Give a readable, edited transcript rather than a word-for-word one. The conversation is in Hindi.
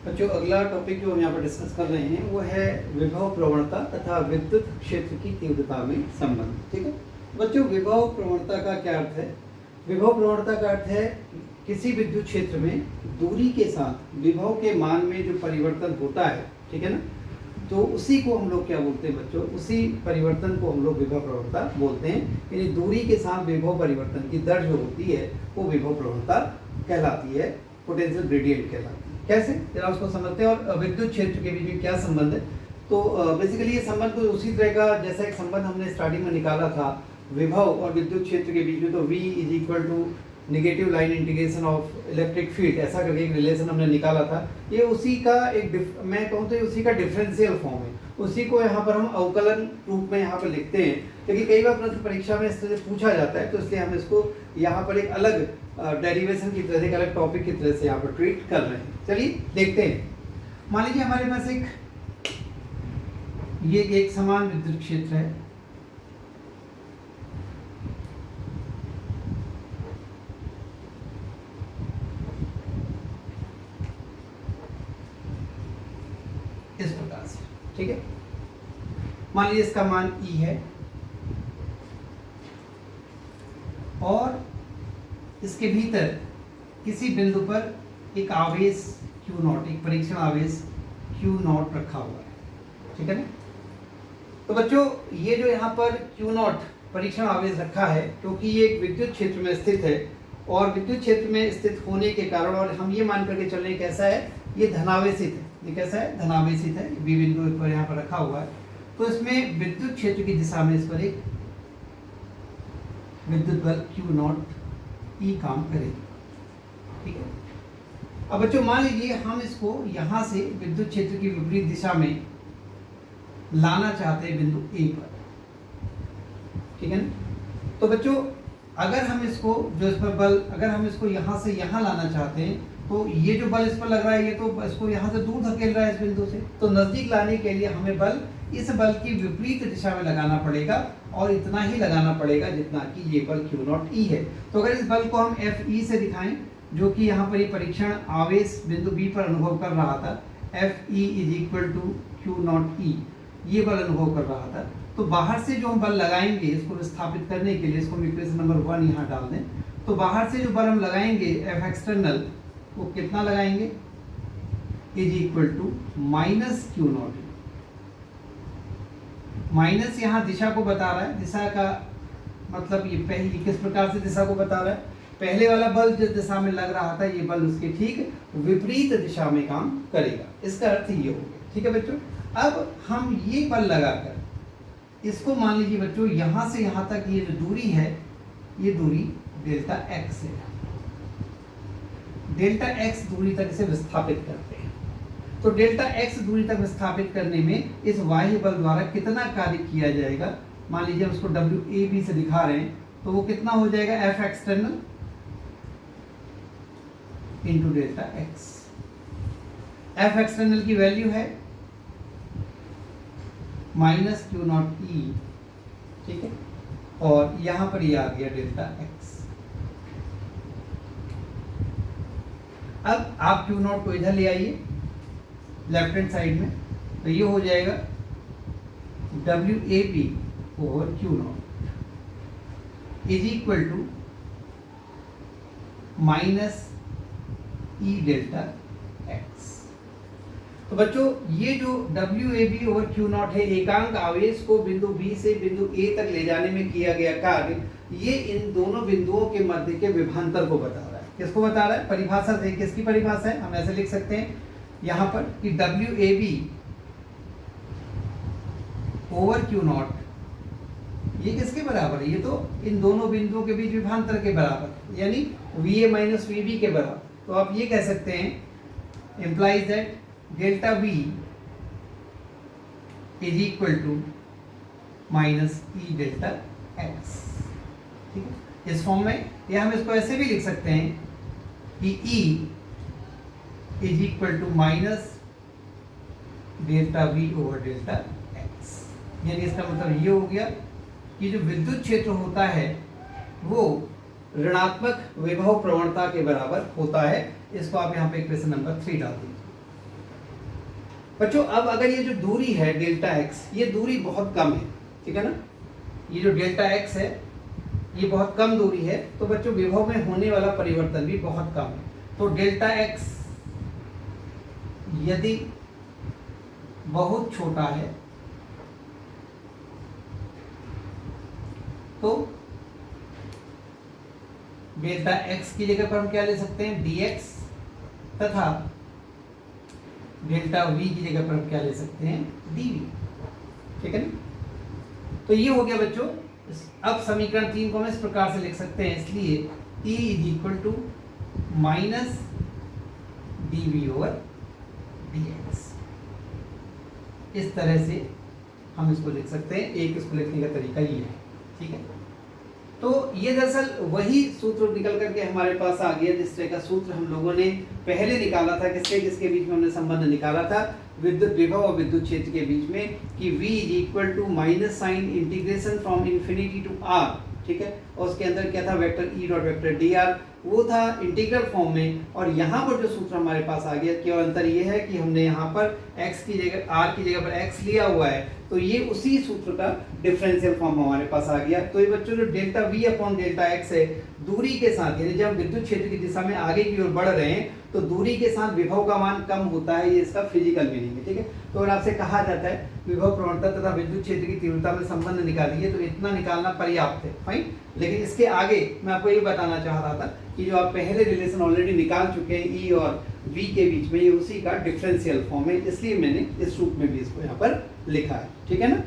बच्चों अगला टॉपिक जो हम यहाँ पर डिस्कस कर रहे हैं वो है विभव प्रवणता तथा विद्युत क्षेत्र की तीव्रता में संबंध। ठीक है बच्चों, विभव प्रवणता का क्या अर्थ है? विभव प्रवणता का अर्थ है किसी विद्युत क्षेत्र में दूरी के साथ विभव के मान में जो परिवर्तन होता है, ठीक है ना, तो उसी को हम लोग क्या बोलते हैं बच्चों? उसी परिवर्तन को हम लोग विभव प्रवणता बोलते हैं। यानी दूरी के साथ विभव परिवर्तन की दर जो होती है वो विभव प्रवणता कहलाती है, पोटेंशियल ग्रेडियंट कहलाती है। कैसे, जरा उसको समझते हैं। और विद्युत क्षेत्र के बीच में क्या संबंध है? तो बेसिकली ये संबंध तो उसी तरह का जैसा एक संबंध हमने स्टार्टिंग में निकाला था विभव और विद्युत क्षेत्र के बीच में, तो V is equal to negative line integration of electric field, ऐसा करके एक रिलेशन हमने निकाला था। ये उसी का मैं कहूँ तो उसी का डिफरेंशियल फॉर्म है। उसी को यहाँ पर हम अवकलन रूप में यहाँ पर लिखते हैं, क्योंकि कई बार प्रश्न परीक्षा में इस तरह से पूछा जाता है, तो इसलिए हम इसको यहाँ पर एक अलग डेरिवेशन की तरह से, एक अलग टॉपिक की तरह से यहाँ पर ट्रीट कर रहे हैं। चलिए देखते हैं। मान लीजिए हमारे पास एक समान विद्युत क्षेत्र है, इस प्रकार से, ठीक है। मान लीजिए इसका मान E है और इसके भीतर किसी बिंदु पर एक आवेश Q0, एक परीक्षण आवेश Q0 रखा हुआ है, ठीक है ना। तो बच्चों ये जो यहाँ पर Q0 परीक्षण आवेश रखा है, क्योंकि ये एक विद्युत क्षेत्र में स्थित है और विद्युत क्षेत्र में स्थित होने के कारण, और हम ये मान करके चल रहे हैं कैसा है, ये धनावेशित है। ये कैसा है? धनावेशित है। बी बिंदु पर यहाँ पर रखा हुआ है, तो इसमें विद्युत क्षेत्र की दिशा में इस पर एक विद्युत बल Q0 E काम करेगी, ठीक है। अब बच्चों मान लीजिए हम इसको यहाँ से विद्युत क्षेत्र की विपरीत दिशा में लाना चाहते हैं बिंदु A पर, ठीक है ना। तो बच्चों अगर हम इसको जो इस पर बल, अगर हम इसको यहाँ से यहाँ लाना चाहते हैं, तो ये जो बल इस पर लग रहा है ये तो इसको यहाँ से दूर धकेल रहा है इस बिंदु से। तो नजदीक लाने के लिए हमें बल इस बल की विपरीत दिशा में लगाना पड़ेगा, और इतना ही लगाना पड़ेगा जितना कि ये बल Q0 E है। तो अगर इस बल को हम FE से दिखाएं, जो कि यहाँ पर ये परीक्षण आवेश बिंदु B पर अनुभव कर रहा था, FE is equal to Q0 E, ये बल अनुभव कर रहा था। तो बाहर से जो हम बल लगाएंगे इसको विस्थापित करने के लिए, इसको हम इक्वेशन नंबर 1 यहाँ डाल दें, तो बाहर से जो बल हम लगाएंगे F एक्सटर्नल, वो कितना लगाएंगे? Is equal to minus Q0। Minus यहाँ दिशा को बता रहा है, दिशा का मतलब ये पहली किस प्रकार से दिशा को बता रहा है, पहले वाला बल जिस दिशा में लग रहा था ये बल उसके ठीक विपरीत दिशा में काम करेगा। इसका अर्थ ये हो गया, ठीक है बच्चों। अब हम ये बल लगाकर इसको मान लीजिए बच्चों यहाँ से यहाँ तक ये जो दूरी है, ये दूरी डेल्टा x है। डेल्टा x दूरी तक इसे विस्थापित करते हैं। तो डेल्टा x दूरी तक विस्थापित करने में इस बाह्य बल द्वारा कितना कार्य किया जाएगा? मान लीजिए हम उसको WAB से दिखा रहे हैं, तो वो कितना हो जाएगा? F external into delta x। F external की वैल्यू है माइनस Q0 E, ठीक है, और यहां पर ये आ गया डेल्टा x। अब आप Q0 को इधर ले आइए लेफ्ट हैंड साइड में, तो ये हो जाएगा WAB over Q0 is equal to minus E delta x। तो बच्चों ये जो WAB ओवर Q0 है, एकांक आवेश को बिंदु B से बिंदु A तक ले जाने में किया गया कार्य, ये इन दोनों बिंदुओं के मध्य के विभवांतर को बता रहा है। किसको बता रहा है? परिभाषा से, किसकी परिभाषा है? हम ऐसे लिख सकते हैं यहाँ पर कि WAB ओवर Q0 ये किसके बराबर है? ये तो इन दोनों बिंदुओं के बीच विभवांतर के बराबर, यानी VA माइनस VB के बराबर। तो आप ये कह सकते हैं implies that delta V is equal to minus E delta x, ठीक है, इस फॉर्म में। या हम इसको ऐसे भी लिख सकते हैं कि E is equal to minus delta V over delta x। यानी इसका मतलब ये हो गया कि जो विद्युत क्षेत्र होता है वो ऋणात्मक विभव प्रवणता के बराबर होता है। इसको आप यहाँ पे इक्वेशन नंबर 3 डाल दीजिए। बच्चों अब अगर ये जो दूरी है डेल्टा एक्स, ये दूरी बहुत कम है, ठीक है ना, ये जो डेल्टा एक्स है ये बहुत कम दूरी है, तो बच्चों विभव में होने वाला परिवर्तन भी बहुत कम है। तो डेल्टा एक्स यदि बहुत छोटा है तो डेल्टा एक्स की जगह पर हम क्या ले सकते हैं, dx, तथा डेल्टा v की जगह पर हम क्या ले सकते हैं, dv, ठीक है ना। तो ये हो गया बच्चों। अब समीकरण 3 को हम इस प्रकार से लिख सकते हैं, इसलिए t is equal to minus dv over dx, इस तरह से हम इसको लिख सकते हैं। एक इसको लिखने का तरीका ये है, ठीक है। तो ये दरअसल वही सूत्र निकल करके हमारे पास आ गया जिस तरह का सूत्र हम लोगों ने पहले निकाला था, किसके बीच में हमने संबंध निकाला था, विद्युत विभव और विद्युत क्षेत्र के बीच में, कि v is equal to minus sign integration from infinity to r, ठीक है। और उसके अंदर क्या था, vector e dot vector d r, वो था इंटीग्रल फॉर्म में। और यहाँ पर जो सूत्र हमारे पास आ गया, केवल अंतर ये है कि हमने यहाँ पर x की जगह r की जगह पर x लिया हुआ है, तो ये उसी सूत्र का डिफरेंशियल फॉर्म हमारे पास आ गया। तो ये बच्चों जो delta v upon delta x है, दूरी के साथ, यानी जब विद्युत क्षेत्र की दिशा में आगे की ओर बढ़ रहे हैं तो दूरी के साथ विभव का मान कम होता है, ये इसका फिजिकल मीनिंग है, ठीक है। तो अगर आपसे कहा जाता है विभव प्रवणता तथा विद्युत क्षेत्र की तीव्रता में संबंध निकालिए, तो इतना निकालना पर्याप्त है, फाइन। लेकिन इसके आगे मैं आपको ये बताना चाह रहा था कि जो आप पहले रिलेशन ऑलरेडी निकाल चुके हैं ई और वी के बीच में, ये उसी का डिफरेंशियल फॉर्म है, इसलिए मैंने इस रूप में भी इसको यहाँ पर लिखा है, ठीक है ना।